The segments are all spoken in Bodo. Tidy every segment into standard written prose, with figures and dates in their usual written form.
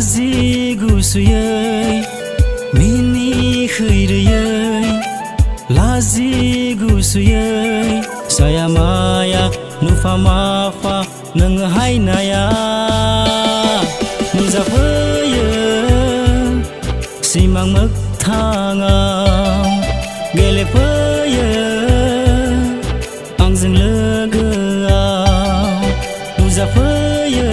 लाजि गुसुयै मिनि खैरोयै लाजि गुसुयै साया माया नुफा माफा नोङो हायनाया नुजाफैयो सिमां मोगथाङाव गेलेफैयो आंजों लोगोआव नुजाफैयो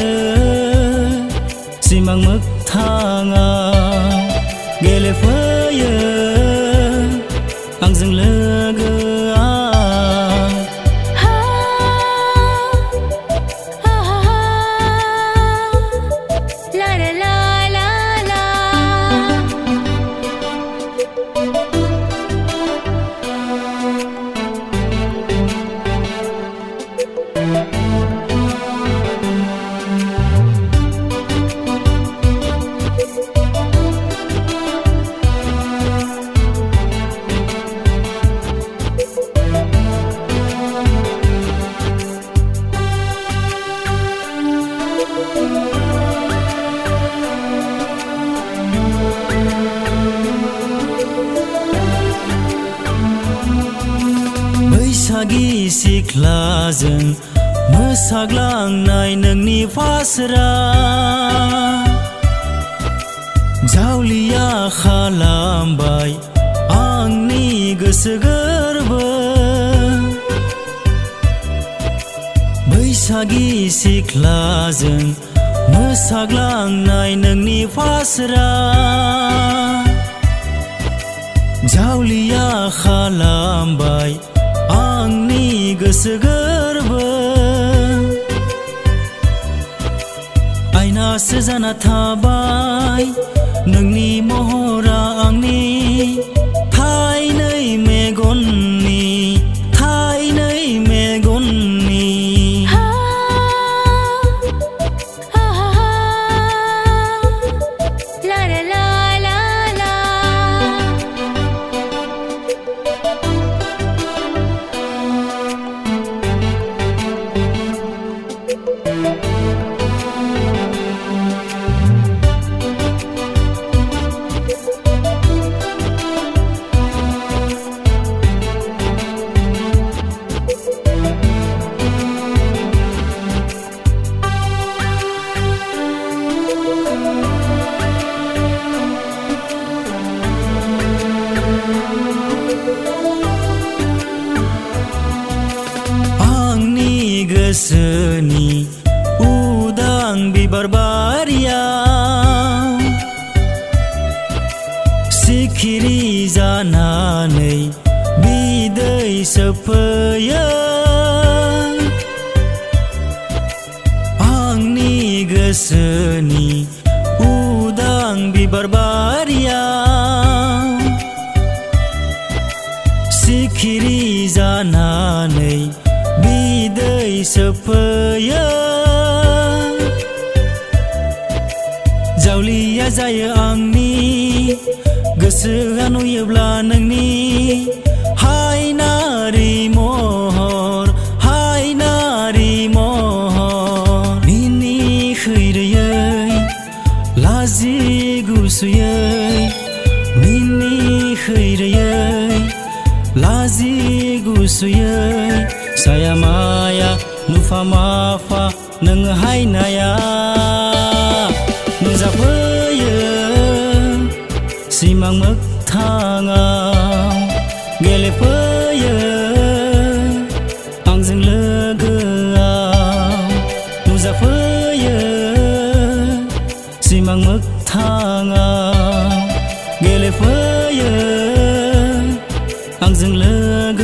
सिमां मोगथाङाव गेलेफैयो आंजों लोगोआव बैसागि सिख्लाजों मोसाग्लांनाय नोंनि फासोरा जावलिया खालामबाय आंनि गोसो गोरबो बैसागि सिख्लाजों मोसाग्लांनाय नोंनि फासोरा जावलिया खालामबाय आंनि गोसो गोरबो आयनासो जाना थाबाय नोंनि महरा आंनि थाइनै मेगननि थाइनै मेगननि गोसोनि उदां बिबार बारियाव सिखिरि जानानै बिदै सोबफैयो आंनि गोसोनि उदां बिबार बारियाव सिखिरि जानानै बिदै सोबफैयो जावलिया जायो आंनि गोसोआ नुयोब्ला नोंनि हायनारि महर हायनारि महर मिनि खैरोयै लाजि गुसुयै मिनि खैरोयै लाजि गुसुयै साया माया नुफा माफा नोङो हायनाया नुजाफैयो सिमां मोगथाङाव गेलेफैयो आंजों लोगोआव नुजाफैयो सिमां मोगथाङाव गेलेफैयो आंजों लोगो